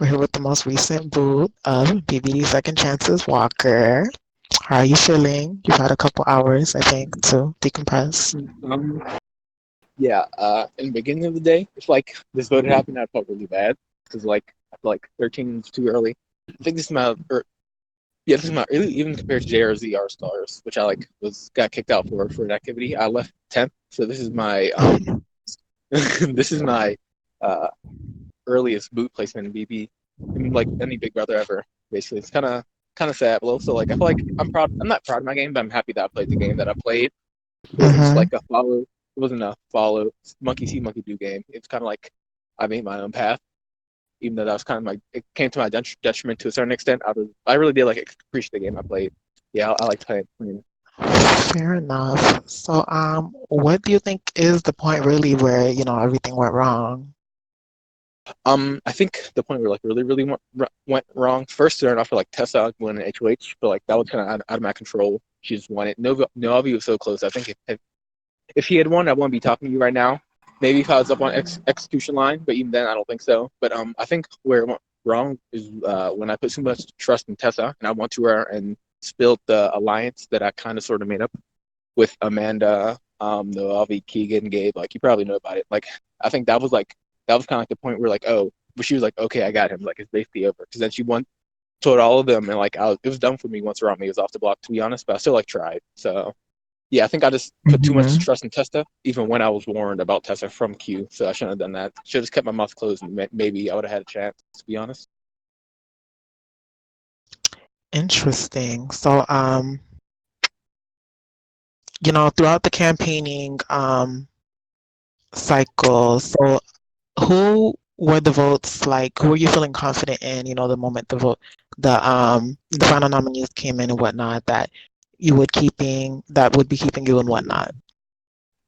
We're here with the most recent boot of BBD Second Chances Walker. How are you feeling? You've had a couple hours, I think, to decompress. Um, yeah, in the beginning of the day, it's like this vote had happened, I felt really bad because I feel like 13 is too early. I think this is this is my early, even compared to JRZR stars, which I got kicked out for an activity. I left 10th, so this is my this is my uh earliest boot placement in BB, in like any Big Brother ever. Basically, it's kind of sad, but also like I feel like I'm proud. I'm not proud of my game, but I'm happy that I played the game that I played. It wasn't just Mm-hmm. like a follow. It wasn't a follow monkey see monkey do game. It's kind of like I made my own path, even though that was kind of it came to my detriment to a certain extent. I really did like appreciate the game I played. Yeah, I like playing. Fair enough. So, what do you think is the point really where, everything went wrong? I think the point where like really went wrong. First, starting off for like Tessa winning HOH, but like that was kind of out of my control. She just won it. Novi was so close. I think if he had won, I wouldn't be talking to you right now. Maybe if I was up on execution line, but even then, I don't think so. But I think where it went wrong is when I put too much trust in Tessa, and I went to her and spilled the alliance that I kind of sort of made up with Amanda, Noavi, Keegan, Gabe. Like you probably know about it. Like I think that was kind of like the point where like but she was like, okay, I got him. Like it's basically over because then she won, told all of them, and like it was done for me once Rami was off the block. To be honest, but I still like tried. So yeah, I think I just put too much Mm-hmm. trust in Testa, even when I was warned about Testa from Q. So I shouldn't have done that. Should have just kept my mouth closed, and maybe I would have had a chance. To be honest. Interesting. So, throughout the campaigning cycle, so who were the votes like? Who were you feeling confident in? The moment the final nominees came in and whatnot that would be keeping you and whatnot.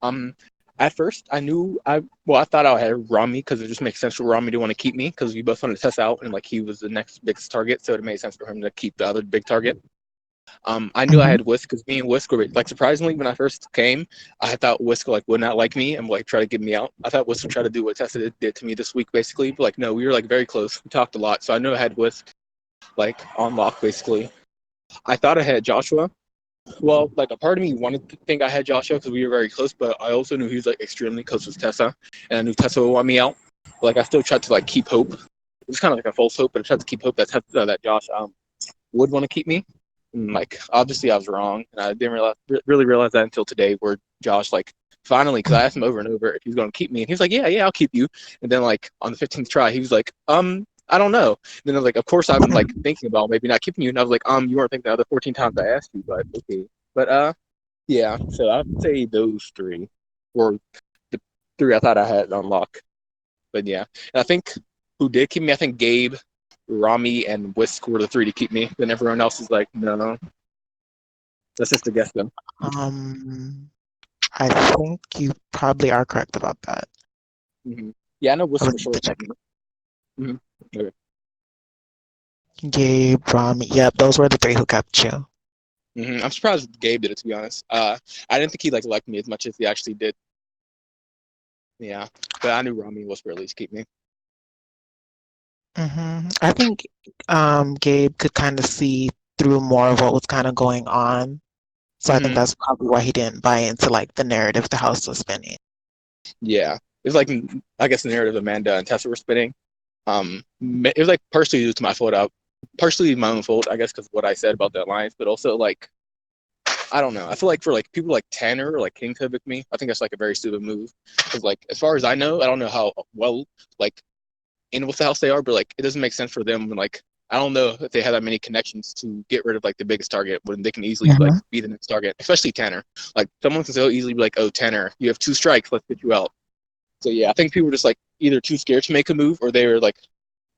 Um, at first, I thought I had Rami because it just makes sense for Rami to want to keep me because we both wanted to test out and like he was the next biggest target, so it made sense for him to keep the other big target. I knew I Mm-hmm. had Whisk because me and Whisk were like surprisingly when I first came, I thought Whisk like would not like me and like try to get me out. I thought Whisk would try to do what Tessa did to me this week basically, but like no, we were like very close. We talked a lot, so I knew I had Whisk like on lock basically. I thought I had Joshua. Well, like a part of me wanted to think I had Joshua because we were very close, but I also knew he was like extremely close with Tessa, and I knew Tessa would want me out. But, like I still tried to like keep hope. It was kind of like a false hope, but I tried to keep hope that that Josh would want to keep me. And like obviously I was wrong, and I didn't really realize that until today, where Josh like finally, because I asked him over and over if he's going to keep me, and he was like, yeah, I'll keep you. And then like on the 15th try, he was like, I don't know. And then I was like, of course I've been like thinking about maybe not keeping you, and I was like, you weren't thinking the other 14 times I asked you, but okay. But yeah. So I'd say those three were the three I thought I had on lock. But yeah, and I think who did keep me? I think Gabe, Rami, and Whisk were the three to keep me. Then everyone else is like, no, that's just to guess them. Um, I think you probably are correct about that. Mm-hmm. Yeah, I know I Whisk would for need sure to kept check. me. Mm-hmm. Okay. Gabe, Rami. Yep, those were the three who kept you. I'm surprised Gabe did it, to be honest. I didn't think he like liked me as much as he actually did. Yeah, but I knew Rami was for at least keep me. I think Gabe could kind of see through more of what was kind of going on. So I think Mm-hmm. that's probably why he didn't buy into like the narrative the house was spinning. Yeah, it was like I guess the narrative Amanda and Tessa were spinning. It was like partially due to my fault. Partially my own fault, I guess, because of what I said about the alliance, but also like I don't know. I feel like for like people like Tanner or like King to evict me, I think that's like a very stupid move. Because like as far as I know, I don't know how well like in with the house they are, but like it doesn't make sense for them. And like I don't know if they have that many connections to get rid of like the biggest target when they can easily like Hmm. be the next target, especially Tanner. Like someone can so easily be like, "Oh, Tanner, you have two strikes. Let's get you out." So yeah, I think people were just like either too scared to make a move, or they were like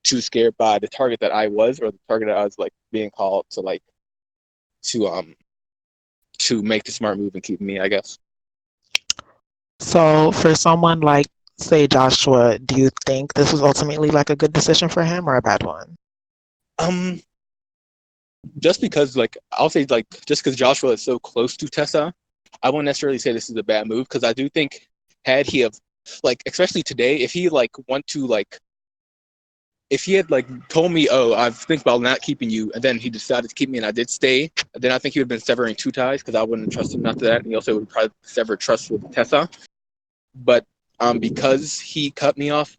too scared by the target that I was, or the target that I was like being called to like to to make the smart move and keep me, I guess. So for someone like, say, Joshua, do you think this was ultimately like a good decision for him or a bad one? Um, just because like I'll say like just because Joshua is so close to Tessa, I won't necessarily say this is a bad move because I do think had he have like especially today if he like want to like if he had like told me, "Oh, I think about not keeping you," and then he decided to keep me, and I did stay, then I think he would have been severing two ties because I wouldn't trust him after that, and he also would probably sever trust with Tessa. But because he cut me off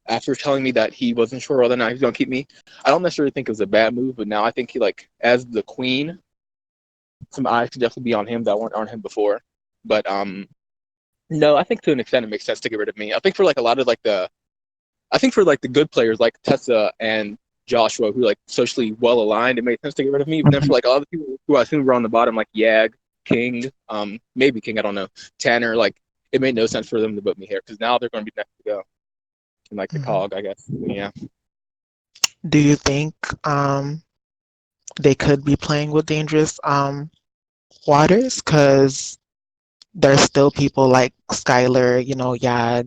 after telling me that he wasn't sure whether or not he was gonna keep me, I don't necessarily think it was a bad move. But now I think he like as the queen, some eyes should definitely be on him that weren't on him before. But no, I think to an extent it makes sense to get rid of me. I think for like a lot of like the I think for like the good players like Tessa and Joshua, who like socially well aligned, it made sense to get rid of me. But then for Mhm. like all the people who I assume were on the bottom, like Yag, King, maybe King, I don't know, Tanner, like it made no sense for them to put me here because now they're going to be next to go in like the Mhm. cog, I guess. Yeah, Do you think they could be playing with dangerous waters? Because there's still people like Skylar, yeah,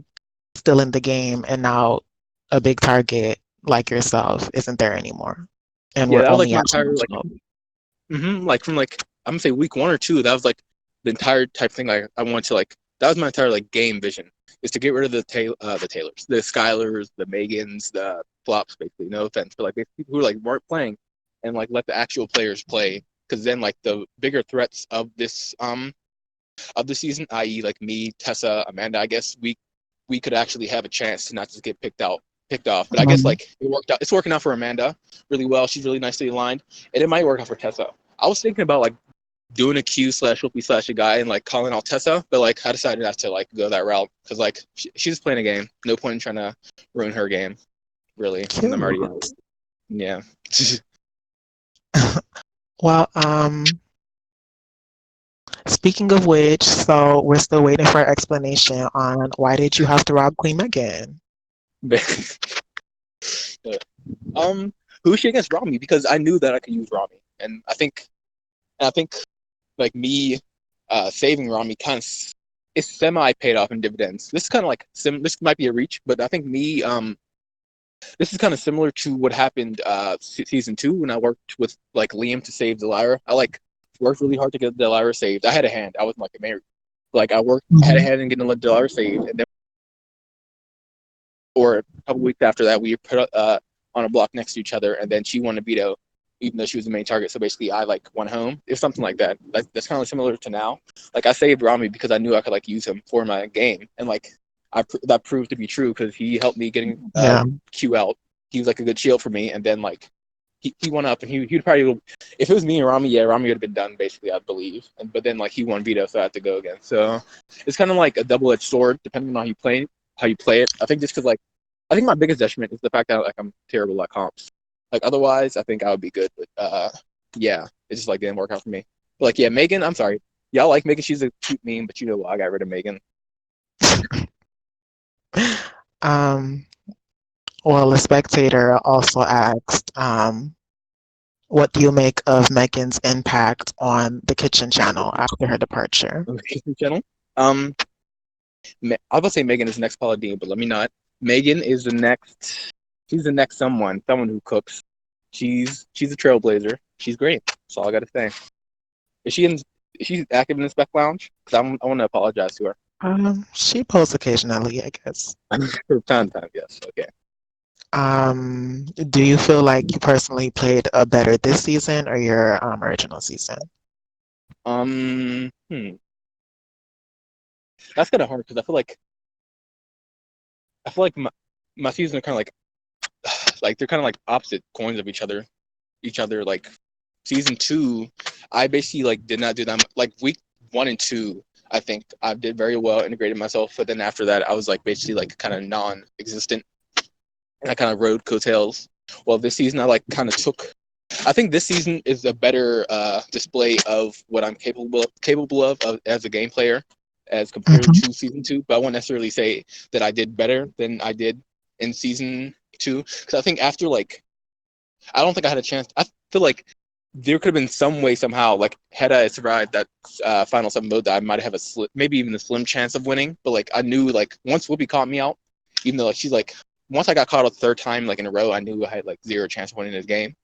still in the game, and now a big target like yourself isn't there anymore. And yeah, we're that was like only my at entire like, promotional. like from like I'm gonna say week one or two. That was like the entire type thing. Like I want to like that was my entire like game vision is to get rid of the Taylors, the Skylers, the Megans, the flops. Basically, no offense, but like people who like weren't playing, and like let the actual players play. Because then like the bigger threats of the season, i.e., like me, Tessa, Amanda, I guess we could actually have a chance to not just get picked off. But I guess Mhm. like it worked out. It's working out for Amanda really well. She's really nicely aligned, and it might work out for Tessa. I was thinking about like doing a Q slash Whoopi slash a guy and like calling out Tessa, but like I decided not to like go that route because like she's playing a game. No point in trying to ruin her game, really. And I'm already out. Cute. Yeah. Well, speaking of which, so we're still waiting for an explanation on why did you have to rob Queen Megan? um, who is she against Rami? Because I knew that I could use Rami, and I think like me saving Rami kind of is semi paid off in dividends. This is kind of like this might be a reach, but I think me this is kind of similar to what happened season two when I worked with like Liam to save Delira. I like worked really hard to get Delira saved. I had a hand. I was like married. Like I had a Mhm. hand in getting Delira saved, and then or a couple weeks after that, we put on a block next to each other, and then she won a veto, even though she was the main target. So basically, I like went home. It's something like that. That's kind of similar to now. Like I saved Rami because I knew I could like use him for my game, and like that proved to be true because he helped me getting Yeah. Q out. He was like a good shield for me, and then like he went up and he'd probably if it was me and Rami, yeah, Rami would have been done basically, I believe. But then like he won veto, so I had to go again. So it's kind of like a double edged sword depending on how you play it. I think just because like I think my biggest detriment is the fact that like I'm terrible at comps. Like otherwise, I think I would be good. But yeah, it just like didn't work out for me. But like yeah, Megan, I'm sorry. Y'all like Megan. She's a cute meme, but you know what? I got rid of Megan. Um, well, a spectator also asked, what do you make of Megan's impact on the kitchen channel after her departure? Okay, channel. Um, I was gonna say Megan is the next Paula Dean, but let me not. Megan is the next. She's the next someone who cooks. She's a trailblazer. She's great. That's all I gotta say. Is she in? Is she active in the spec lounge? Because I want to apologize to her. She posts occasionally, I guess. From time to time, yes. Okay. Do you feel like you personally played a better this season or your original season? Hmm. That's kind of hard because I feel like my seasons are kind of like they're kind of like opposite coins of each other. Each other like season two, I basically like did not do that. Like week one and two, I think I did very well, integrated myself. But then after that, I was like basically like kind of non-existent, and I kind of rode coattails. Well, this season I like kind of took. I think this season is a better display of what I'm capable of as a game player as compared Mhm. to season two. But I won't necessarily say that I did better than I did in season two because I think after like I don't think I had a chance. I feel like there could have been some way somehow, like had I survived that final seven vote, that I might have a maybe even a slim chance of winning. But like I knew, like once Whoopi caught me out, even though like she's like once I got caught out the third time like in a row, I knew I had like zero chance of winning this game.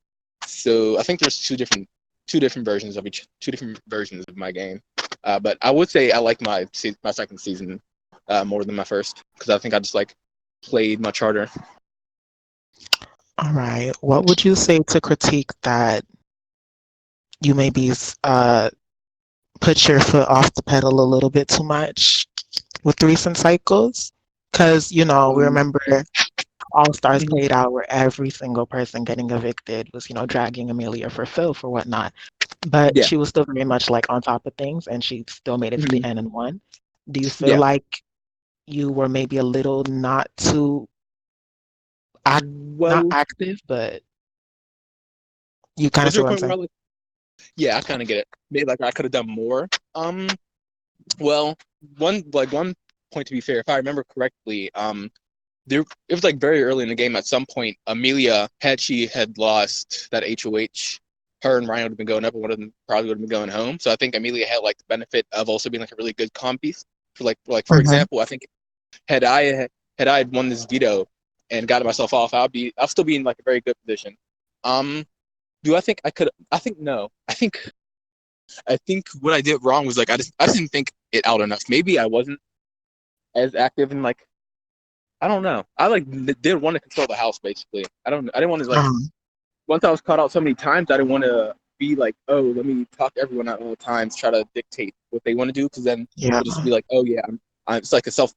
So I think there's two different versions of two different versions of my game. But I would say I like my second season more than my first because I think I just like played much harder. All right. What would you say to critique that you maybe put your foot off the pedal a little bit too much with recent cycles? Because, we Um, remember All Stars mhm, played out where every single person getting evicted was, dragging Amelia for filth or whatnot. But yeah, she was still very much like on top of things and she still made it to the mhm, end and won. Do you feel yeah. like you were maybe a little not too not Well, active, but you kind of was see there a what I'm point where saying? I like? Yeah, I kind of get it. Maybe like I could have done more. Well, one point to be fair, if I remember correctly, there it was like very early in the game. At some point, Amelia, had she had lost that HOH, her and Ryan would have been going up, and one of them probably would have been going home. So I think Amelia had like the benefit of also being like a really good comp piece. For Hmm. example, I think had I had I won this veto and got myself off, I'll still be in like a very good position. Um, do I think I could? I think no. I think what I did wrong was like I just didn't think it out enough. Maybe I wasn't as active in like I don't know. I like did want to control the house basically. I didn't want to like Um, once I was caught out so many times, I didn't want to be like, oh, let me talk to everyone at all times, try to dictate what they want to do, because then yeah, it'll just be like, oh yeah, it's like a self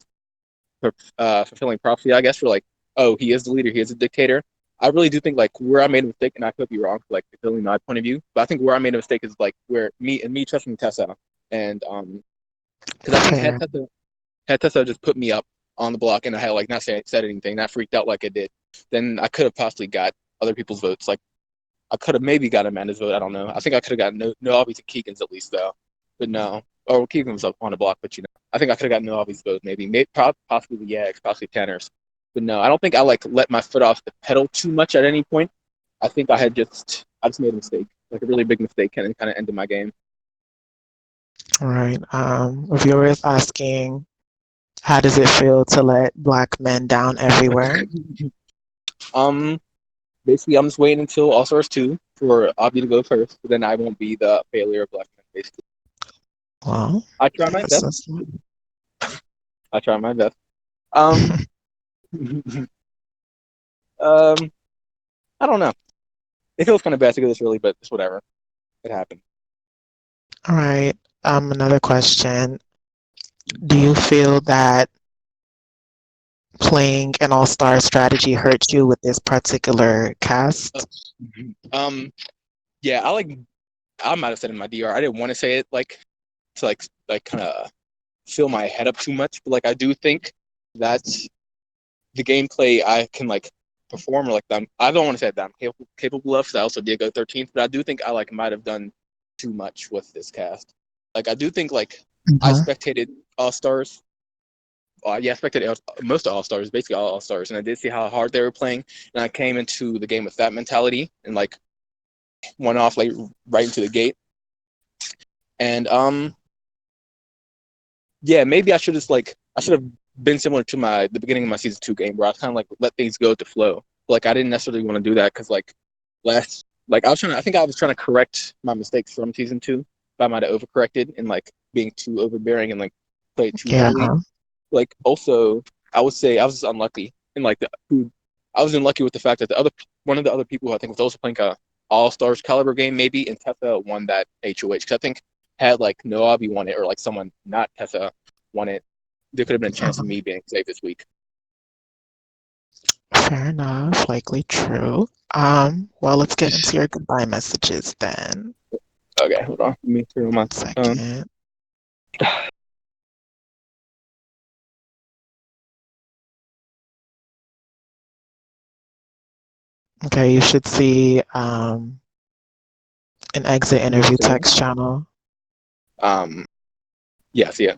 fulfilling prophecy, I guess, for like, oh, he is the leader, he is a dictator. I really do think like where I made a mistake, and I could be wrong, like it's only my point of view, but I think where I made a mistake is like where me trusting Tessa, and because I think fair. had Tessa just put me up on the block and I had like not said anything, not freaked out like I did, then I could have possibly got other people's votes. Like I could have maybe got Amanda's vote. I don't know. I think I could have gotten no Albie's and Keegan's at least though, but no. Or Keegan was up on the block, but I think I could have gotten no Albie's vote maybe possibly the Yags, possibly Tanner's, but no. I don't think I like let my foot off the pedal too much at any point. I think I just made a mistake, like a really big mistake, and it kind of ended my game. All right. A viewer is asking, how does it feel to let black men down everywhere? um, Basically, I'm just waiting until All Stars 2 for Abby to go first. But then I won't be the failure of Black Men, basically. Well, I try my yes, best. that's I try my best. Um, um, I don't know. It feels kind of bad to go this early, but it's whatever. It happened. all right. Another question. Do you feel that playing an all-star strategy hurt you with this particular Uh, cast? um, yeah, I might have said in my DR. I didn't want to say it like to like kind of fill my head up too much, but like I do think that the gameplay I can like perform or like I don't want to say that I'm capable of because I also did go 13th, but I do think I like might have done too much with this cast. Like I do think like I Hmm. spectated All Stars. Yeah, I spectated most of All Stars, basically all Stars, and I did see how hard they were playing. And I came into the game with that mentality and like went off like right into the gate. And yeah, maybe I should have been similar to my the beginning of my season 2 game where I kind of like let things go with the flow. But, like I didn't necessarily want to do that because I think I was trying to correct my mistakes from season 2, but I might have overcorrected and like being too overbearing and like played too Yeah. heavily. Like also, I would say I was just unlucky and like I was unlucky with the fact that the other one of the other people who I think was also playing a All Stars caliber game maybe, and Tessa won that HOH because I think had like Noabi won it or like someone not Tessa won it, there could have been a chance of Mhm. me being saved this week. Fair enough. Likely true. Well, let's get into your goodbye messages then. Okay, hold on. Let me turn on my phone. Second. Okay, you should see an exit Give me one interview second. text channel. Um, yes, yeah.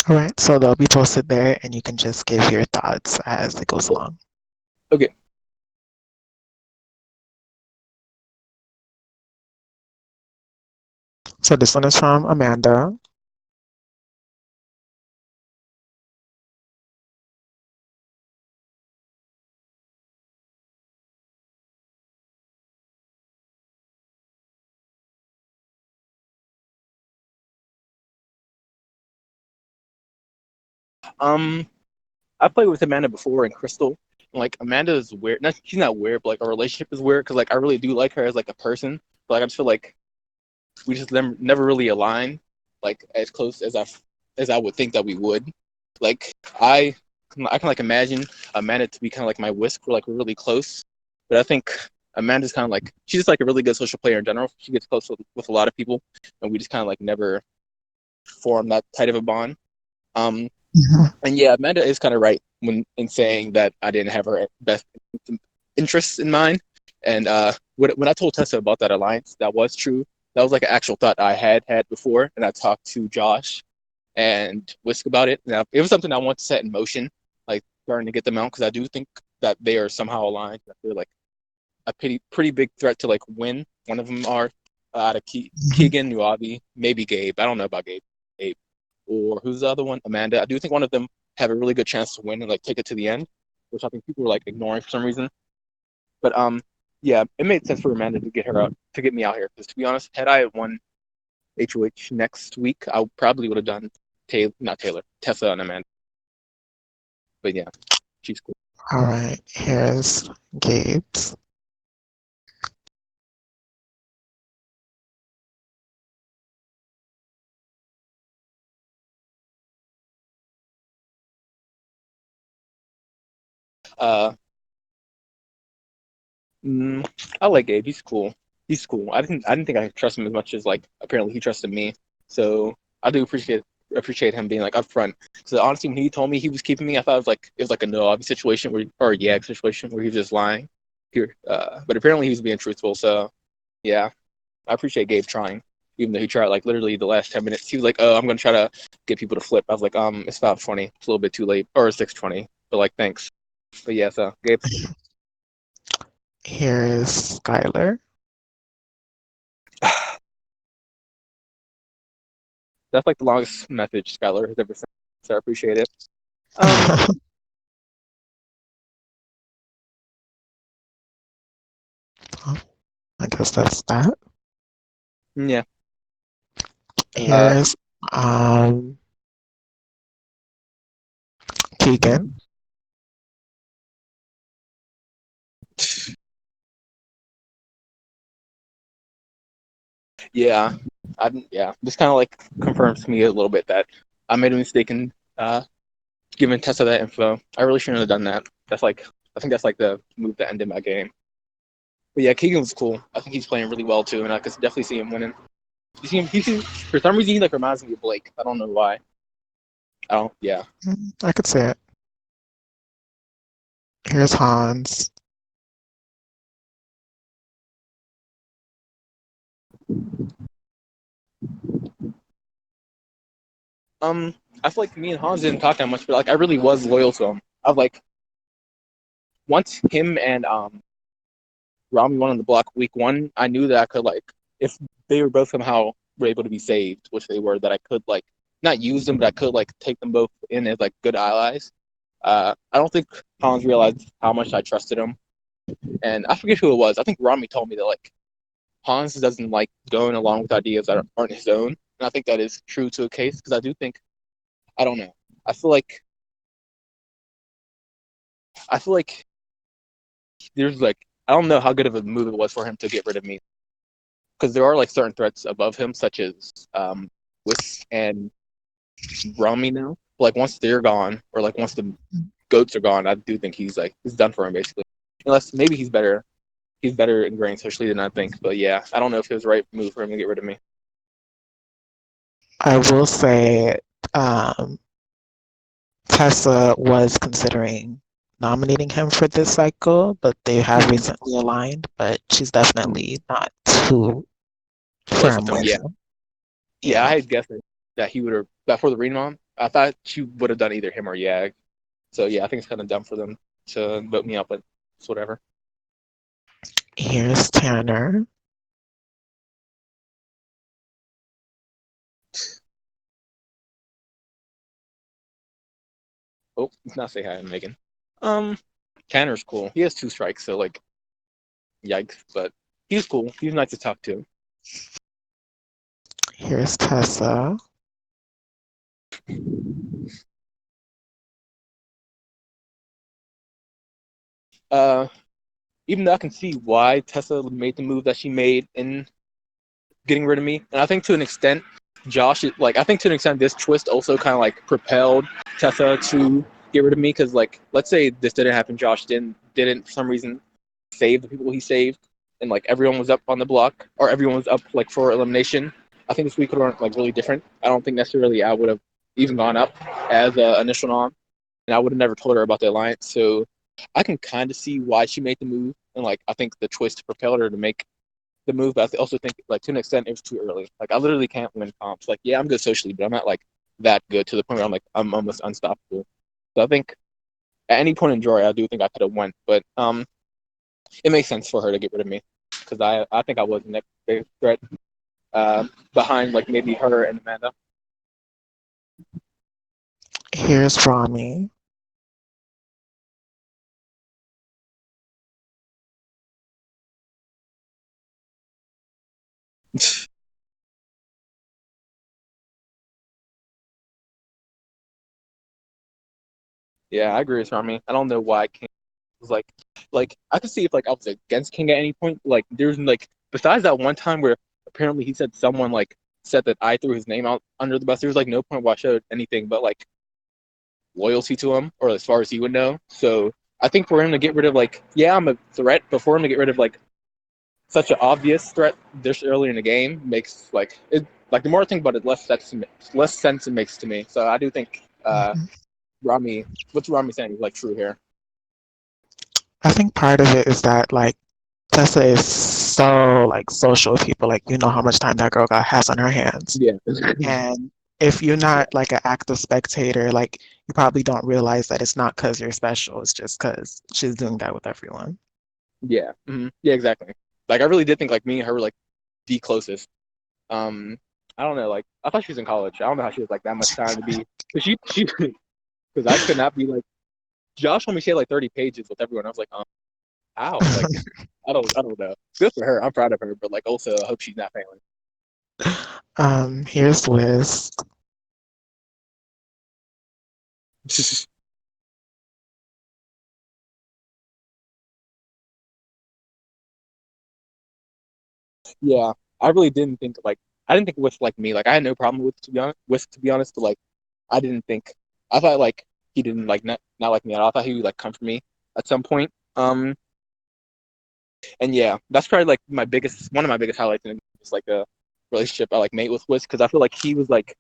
All right, so they'll be posted there, and you can just give your thoughts as it goes along. Okay. So this one is from Amanda. Um, I played with Amanda before in Crystal, Like Amanda is weird. Not she's not weird, but like our relationship is weird because like I really do like her as like a person, but like I just feel like we just never really align like as close as I would think that we would. Like I can like imagine Amanda to be kind of like my Whisk. We're like we're really close, but I think Amanda's kind of like she's just like a really good social player in general. She gets close with a lot of people, and we just kind of like never form that tight of a bond. Um, Mhm. and yeah, Amanda is kind of right when in saying that I didn't have her best interests in mind. And when I told Tessa about that alliance, that was true. That was like an actual thought I had before, and I talked to Josh and Whisk about it. Now, it was something I want to set in motion, like starting to get them out, because I do think that they are somehow aligned. I feel like a pretty big threat to like win. One of them are out of Mhm. Keegan, Nuavi, maybe Gabe. I don't know about Gabe. Gabe. Or who's the other one? Amanda. I do think one of them have a really good chance to win and like take it to the end, which I think people were like ignoring for some reason. But yeah, it made sense for Amanda to get her out to get me out here. Because to be honest, had I won HOH next week, I probably would have done Taylor, not Taylor, Tessa and Amanda. But yeah, she's cool. All right, here's Gabe's. Uh, mm, I like Gabe. He's cool. He's cool. I didn't think I could trust him as much as like apparently he trusted me. So I do appreciate him being like upfront. So honestly, when he told me he was keeping me, I thought it was like a no obvious situation where or a yeah situation where he was just lying. Here, but apparently he was being truthful. So yeah, I appreciate Gabe trying, even though he tried like literally the last 10 minutes. He was like, "Oh, I'm gonna try to get people to flip." I was like, It's 5:20. It's a little bit too late, or 6:20. But like, thanks. But yeah, so Gabe's cool. Here is Skylar. That's like the longest message Skylar has ever sent, so I appreciate it. Um, I guess that's that. yeah. Uh, Here's um Keegan. yeah, yeah. This kind of like confirms to me a little bit that I made a mistake in giving Tessa that info. I really shouldn't have done that. That's like I think that's like the move that ended my game. But yeah, Keegan was cool. I think he's playing really well too, and I could definitely see him winning. You see him? For some reason he like reminds me of Blake. I don't know why. I don't. Yeah. I could say it. Here's Hans. I feel like me and Hans didn't talk that much, but like I really was loyal to him. I like once him and Rami won on the block week one. I knew that I could like if they were both somehow were able to be saved, which they were, that I could like not use them, but I could like take them both in as like good allies. I don't think Hans realized how much I trusted him, and I forget who it was. I think Rami told me that like Hans doesn't like going along with ideas that aren't his own, and I think that is true to a case because I do think I don't know. I feel like I feel like there's like I don't know how good of a move it was for him to get rid of me because there are like certain threats above him, such as Whisk and Rami now. But, like once they're gone, or like once the goats are gone, I do think he's done for him basically. Unless maybe he's better ingrained socially than I think. But yeah, I don't know if it was the right move for him to get rid of me. I will say um, Tessa was considering nominating him for this cycle, but they have Mm-hmm. recently aligned, but she's definitely not too Close firm with him, with yeah. him. Yeah, I Yeah. had guessed that he would have that for the Remon. I thought she would have done either him or Yag. So yeah, I think it's kind of dumb for them to vote me out, but it's whatever. Here's Tanner. Oh, let's not say hi, Megan. Um, Tanner's cool. He has two strikes, so like, yikes. But he's cool. He's nice to talk to. Here's Tessa. Uh, Even though I can see why Tessa made the move that she made in getting rid of me, and I think to an extent, I think to an extent, this twist also kind of like propelled Tessa to get rid of me because, like, let's say this didn't happen, Josh didn't for some reason save the people he saved, and like everyone was up on the block or everyone was up like for elimination. I think this week would have went like really different. I don't think necessarily I would have even gone up as an initial nom, and I would have never told her about the alliance. So I can kind of see why she made the move, and like I think the twist propelled her to make the move. But I also think like to an extent it was too early. Like I literally can't win comps. Like yeah, I'm good socially, but I'm not like that good to the point where I'm almost unstoppable. So I think at any point in Jory, I do think I could have won, but it makes sense for her to get rid of me because I think I was the next biggest threat behind like maybe her and Amanda. Here's Rami. Yeah, I agree with Rami. I don't know why King was like I could see if like I was against King at any point. Like there's like besides that one time where apparently he said someone like said that I threw his name out under the bus. There was like no point where I showed anything but like loyalty to him, or as far as he would know. So I think for him to get rid of like yeah, I'm a threat, but for him to get rid of like such an obvious threat this early in the game makes like it like the more I think about it, less sense it makes to me. So I do think Mhm. Rami, what's Rami saying is like true here. I think part of it is that like Tessa is so like social with people. Like you know how much time that girl got has on her hands. Yeah, And if you're yeah, not like an active spectator, like you probably don't realize that it's not because you're special. It's just because she's doing that with everyone. yeah, yeah, exactly. Like I really did think like me and her were like the closest. Um, I don't know, like I thought she was in college. I don't know how she was like that much time to be. Cause she because I could not be like Josh told me she had like 30 pages with everyone. I was like, how? Like I don't know. Good for her. I'm proud of her, but like also I hope she's not failing. Here's Liz. Yeah, I really didn't think like I didn't think with like me. Like I had no problem with to be honest, but like I didn't think I thought like he didn't like not like me at all. I thought he would like come for me at some point. And yeah, that's probably like my biggest one of my biggest highlights in just like a relationship I like mate with Wiz because I feel like he was like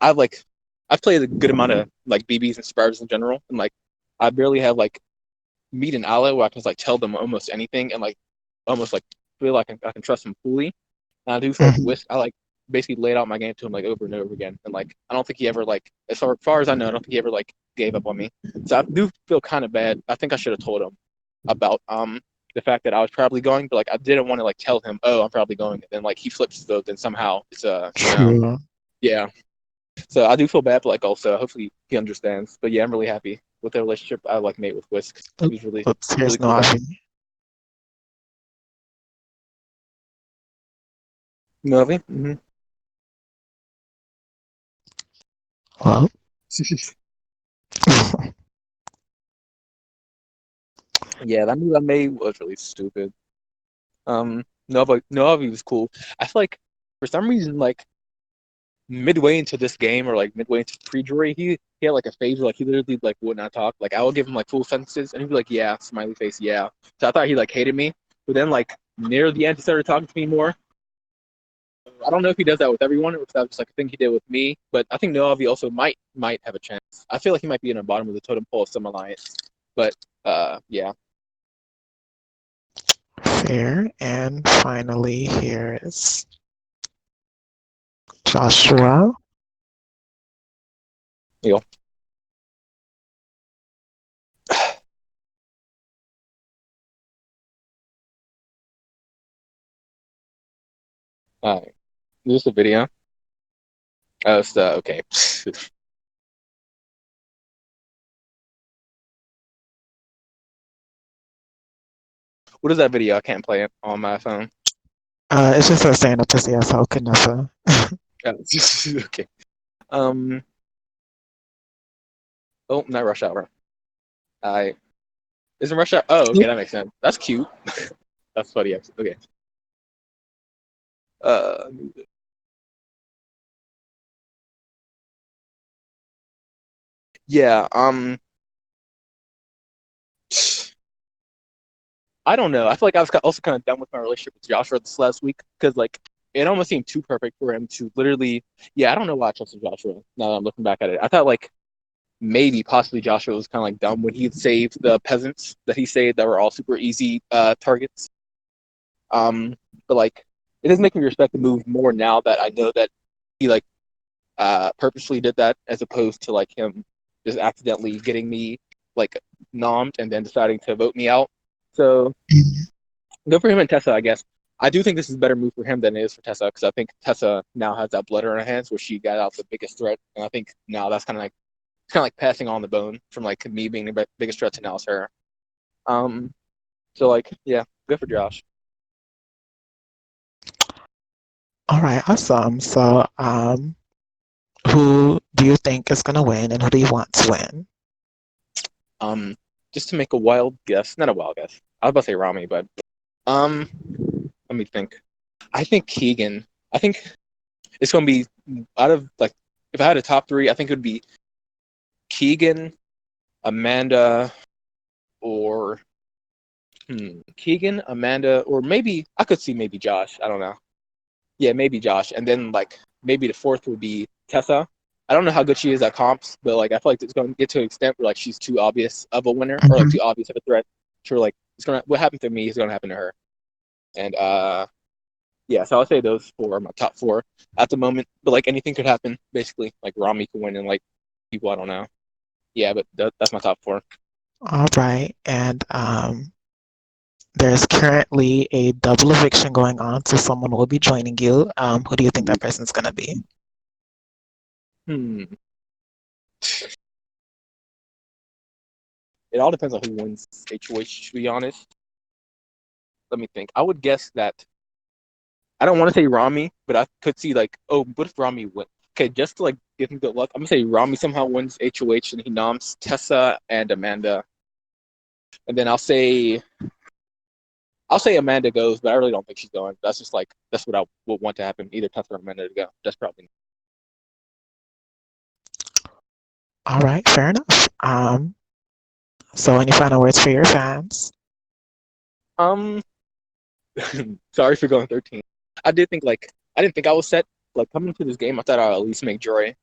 I've like I've played a good amount of like BBs and Spurs in general, and like I barely have like meet an ally where I can just like tell them almost anything and like almost like feel like I can trust them fully. And I do feel like Mhm. Whisk, I like basically laid out my game to him like over and over again, and like I don't think he ever like as far as I know, I don't think he ever like gave up on me. So I do feel kind of bad. I think I should have told him about the fact that I was probably going, but like I didn't want to like tell him, oh, I'm probably going, and then like he flips his vote, then somehow it's True. yeah. So I do feel bad, but like also hopefully he understands. But yeah, I'm really happy with the relationship I like made with Whisk. He was Oops, really here's cool guy. Navi. Movie. Mm-hmm. Well, Yeah, that movie I made was really stupid. Novi was cool. I feel like for some reason, like midway into this game or like midway into pre-jury, he had like a phase where like he literally like would not talk. Like I would give him like full sentences and he'd be like, yeah, smiley face, yeah. So I thought he like hated me. But then like near the end he started talking to me more. I don't know if he does that with everyone or if that was like a thing he did with me, but I think Noavi also might have a chance. I feel like he might be in the bottom of the totem pole of some alliance. But yeah. fair. And finally, here is Joshua. You know. Is this a video? Oh, it's okay. What is that video? I can't play it on my phone. It's just a stand up to CSO could never. Oh, okay. Um. Oh, not rush hour. I Isn't Russia? Oh, okay, that makes sense. That's cute. That's funny. Actually. Okay. Uh, yeah. I don't know. I feel like I was also kind of done with my relationship with Joshua this last week because like it almost seemed too perfect for him to literally. Yeah, I don't know why I trusted Joshua. Now that I'm looking back at it, I thought like maybe possibly Joshua was kind of like dumb when he saved the peasants that he saved that were all super easy targets. But like it does make me respect the move more now that I know that he like purposely did that as opposed to like him just accidentally getting me like nommed and then deciding to vote me out. So good for him and Tessa, I guess. I do think this is a better move for him than it is for Tessa because I think Tessa now has that blood in her hands where she got out the biggest threat, and I think now that's kind of like passing on the bone from like me being the biggest threat to now is her. Um, so like yeah, good for Josh. All right, awesome. So, who do you think is gonna win, and who do you want to win? Um, just to make a wild guess, not a wild guess. I was about to say Rami, but um, let me think. I think Keegan. I think it's gonna be out of like if I had a top three, I think it would be Keegan, Amanda, or Keegan, Amanda, or maybe I could see maybe Josh. I don't know. Yeah, maybe Josh, and then like maybe the fourth would be Tessa. I don't know how good she is at comps, but like I feel like it's going to get to an extent where like she's too obvious of a winner or like Mhm. too obvious of a threat. Sure, like it's gonna what happened to me is gonna happen to her, and yeah, so I'll say those four are my top four at the moment. But like anything could happen, basically. Like Rami could win, and like people I don't know. Yeah, but that's my top four. All right, and there's currently a double eviction going on, so someone will be joining you. Who do you think that person's gonna be? Hmm. It all depends on who wins HOH. To be honest, let me think. I would guess that I don't want to say Rami, but I could see like, oh, what if Rami wins? Okay, just to like give him good luck, I'm gonna say Rami somehow wins HOH and he noms Tessa and Amanda, and then I'll say Amanda goes, but I really don't think she's going. That's just like that's what I would want to happen. Either Tessa or Amanda to go. That's probably All right, fair enough. So any final words for your fans? um. Sorry for going 13. I did think like I didn't think I was set. Like coming to this game, I thought I'd at least make Joy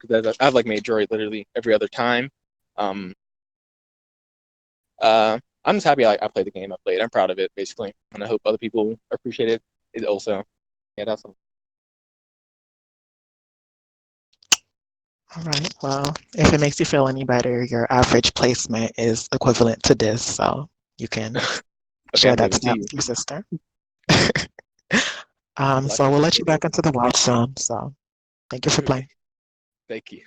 because I've like made Joy literally every other time. Um. I'm just happy I played the game I played. I'm proud of it basically, and I hope other people appreciate it. It also. Yeah, that's all. All right, well, if it makes you feel any better, your average placement is equivalent to this, so you can Okay, share I'm that giving it to stat you. with your sister. Like So your we'll let you sister. back into the watch soon. So thank you for Okay, playing. thank you.